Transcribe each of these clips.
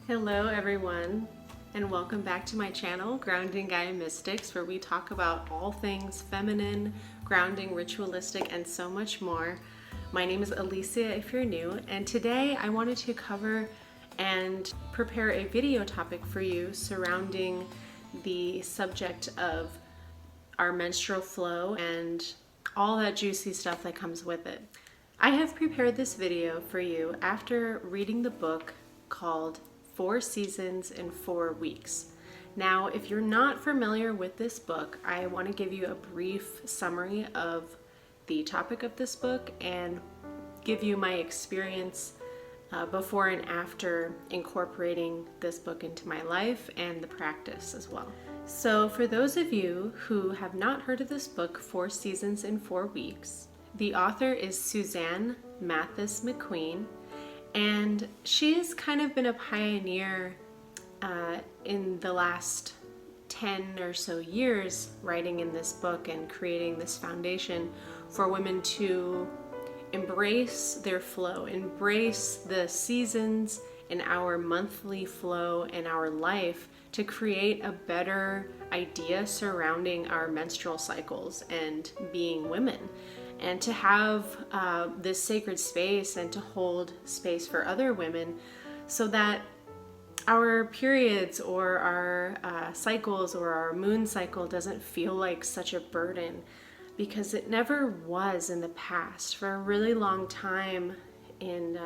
Hello everyone, and welcome back to my channel, Grounding Gaia Mystics, where we talk about all things feminine, grounding, ritualistic, and so much more. My name is Alicia if you're new, and today I wanted to cover and prepare a video topic for you surrounding the subject of our menstrual flow and all that juicy stuff that comes with it. I have prepared this video for you after reading the book called 4 Seasons in 4 Weeks. Now, if you're not familiar with this book, I want to give you a brief summary of the topic of this book and give you my experience before and after incorporating this book into my life and the practice as well. So for those of you who have not heard of this book, 4 Seasons in 4 Weeks, the author is Suzanne Mathis MCQueen, and she has kind of been a pioneer in the last 10 or so years writing in this book and creating this foundation for women to embrace their flow, embrace the seasons in our monthly flow in our life to create a better idea surrounding our menstrual cycles and being women. And to have this sacred space and to hold space for other women so that our periods or our cycles or our moon cycle doesn't feel like such a burden, because it never was in the past. For a really long time in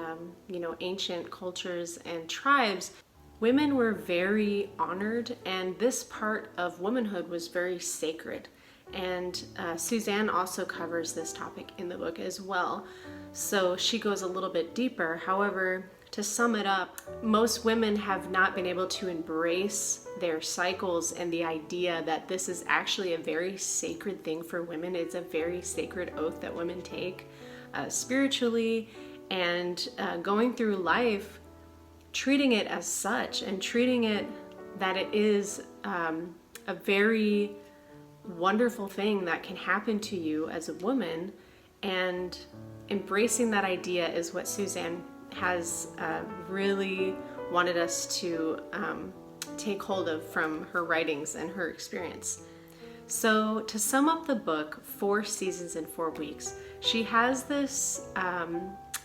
ancient cultures and tribes, women were very honored, and this part of womanhood was very sacred. And Suzanne also covers this topic in the book as well, so she goes a little bit deeper. However, to sum it up, most women have not been able to embrace their cycles and the idea that this is actually a very sacred thing for women. It's a very sacred oath that women take spiritually, and going through life treating it as such and treating it that it is a very wonderful thing that can happen to you as a woman, and embracing that idea is what Suzanne has really wanted us to take hold of from her writings and her experience. So to sum up the book, 4 Seasons in 4 Weeks, she has this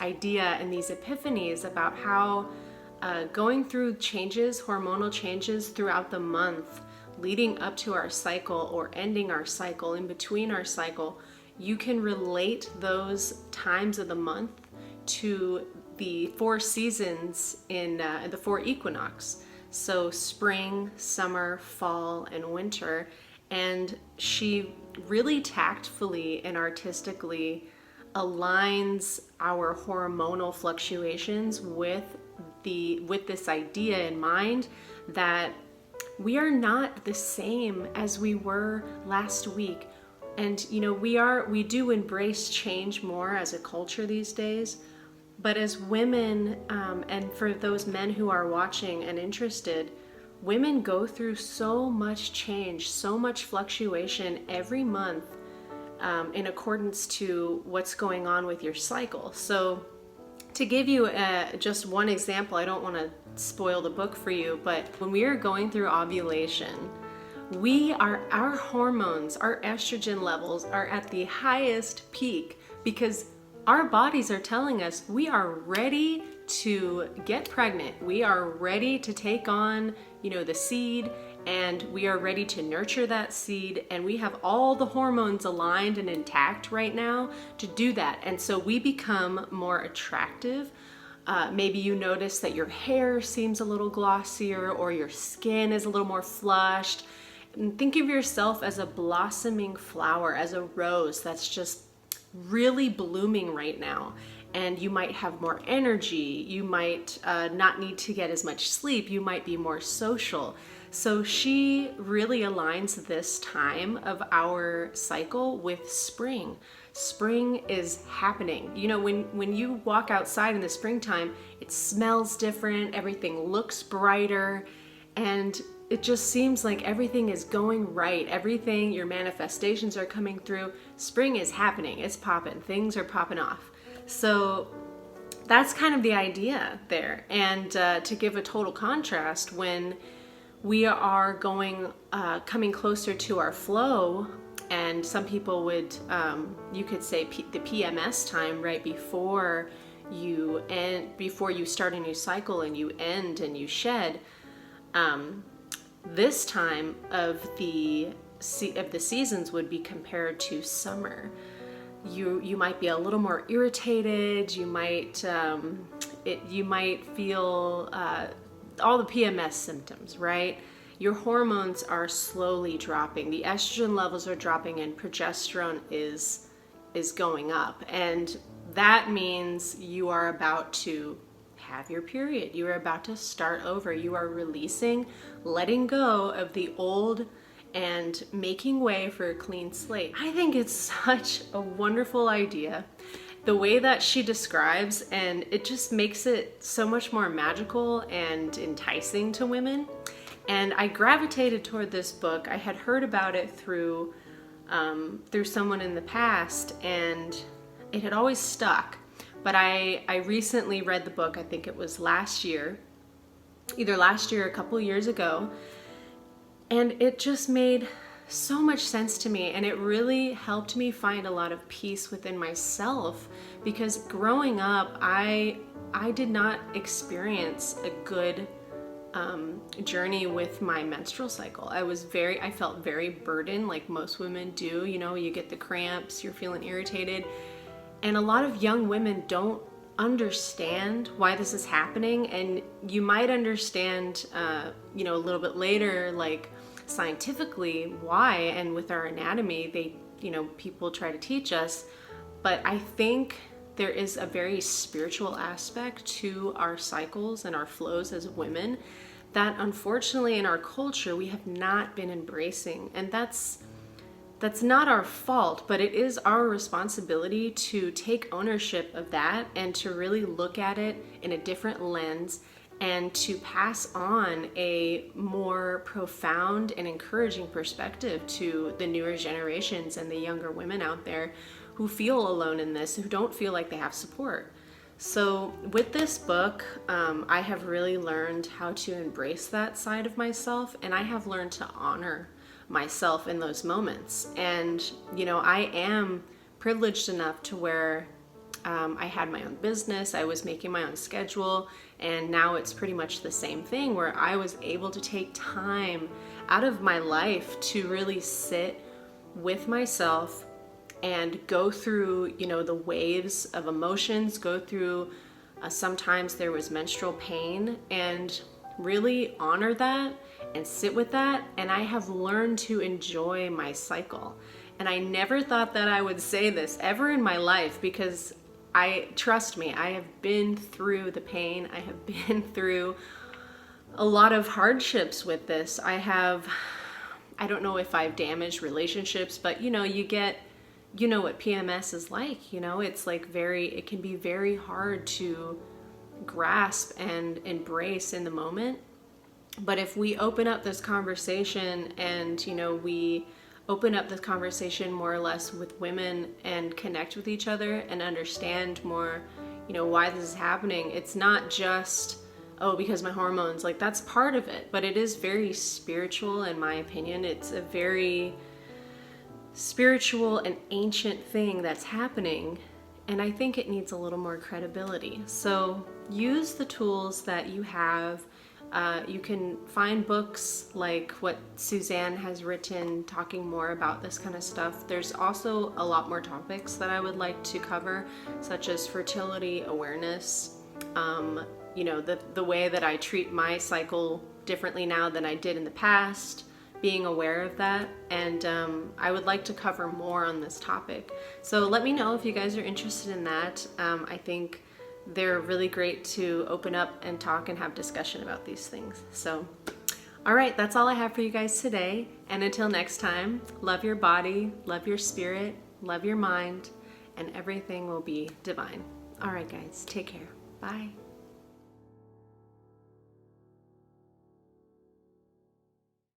idea and these epiphanies about how going through changes, hormonal changes throughout the month, leading up to our cycle or ending our cycle, in between our cycle, you can relate those times of the month to the 4 seasons in the 4 equinox. So spring, summer, fall, and winter. And she really tactfully and artistically aligns our hormonal fluctuations with this idea in mind that we are not the same as we were last week. And we do embrace change more as a culture these days, but as women, and for those men who are watching and interested, women go through so much change, so much fluctuation every month in accordance to what's going on with your cycle. So to give you just one example, I don't want to spoil the book for you, but when we are going through ovulation, our hormones, our estrogen levels are at the highest peak because our bodies are telling us we are ready to get pregnant. We are ready to take on, the seed, and we are ready to nurture that seed, and we have all the hormones aligned and intact right now to do that. And so we become more attractive. Maybe you notice that your hair seems a little glossier or your skin is a little more flushed. And think of yourself as a blossoming flower, as a rose that's just really blooming right now. And you might have more energy. You might not need to get as much sleep. You might be more social. So she really aligns this time of our cycle with spring. Spring is happening. When you walk outside in the springtime, it smells different, everything looks brighter, and it just seems like everything is going right. Everything, your manifestations are coming through. Spring is happening, it's popping, things are popping off. So that's kind of the idea there. And to give a total contrast, when we are coming closer to our flow, and some people would, you could say the PMS time, right before you start a new cycle and you end and you shed. This time of the seasons would be compared to summer. You might be a little more irritated. You might feel all the PMS symptoms, right? Your hormones are slowly dropping. The estrogen levels are dropping, and progesterone is going up, and that means you are about to have your period. You are about to start over. You are releasing, letting go of the old and making way for a clean slate. I think it's such a wonderful idea, the way that she describes, and it just makes it so much more magical and enticing to women. And I gravitated toward this book. I had heard about it through someone in the past, and it had always stuck. But I recently read the book. I think it was last year, either last year or a couple years ago. And it just made so much sense to me, and it really helped me find a lot of peace within myself, because growing up, I did not experience a good journey with my menstrual cycle. I felt very burdened, like most women do. You know, you get the cramps, you're feeling irritated, and a lot of young women don't understand why this is happening. And you might understand, a little bit later, like scientifically why, and with our anatomy, people try to teach us. But I think there is a very spiritual aspect to our cycles and our flows as women that unfortunately in our culture we have not been embracing. And that's not our fault, but it is our responsibility to take ownership of that and to really look at it in a different lens, and to pass on a more profound and encouraging perspective to the newer generations and the younger women out there who feel alone in this, who don't feel like they have support. So with this book, I have really learned how to embrace that side of myself, and I have learned to honor myself in those moments. And, I am privileged enough to where I had my own business, I was making my own schedule, and now it's pretty much the same thing, where I was able to take time out of my life to really sit with myself and go through, the waves of emotions, go through, sometimes there was menstrual pain, and really honor that and sit with that. And I have learned to enjoy my cycle. And I never thought that I would say this ever in my life, because trust me, I have been through the pain. I have been through a lot of hardships with this. I don't know if I've damaged relationships, but you know what PMS is like. It's like it can be very hard to grasp and embrace in the moment. But if we open up this conversation and, we open up this conversation more or less with women and connect with each other and understand more, why this is happening. It's not just, because my hormones, like that's part of it, but it is very spiritual in my opinion. It's a very spiritual and ancient thing that's happening, and I think it needs a little more credibility. So use the tools that you have. You can find books like what Suzanne has written talking more about this kind of stuff. There's also a lot more topics that I would like to cover, such as fertility awareness, the way that I treat my cycle differently now than I did in the past, being aware of that. And I would like to cover more on this topic. So let me know if you guys are interested in that. I think they're really great to open up and talk and have discussion about these things. So, all right, that's all I have for you guys today. And until next time, love your body, love your spirit, love your mind, and everything will be divine. All right, guys, take care. Bye.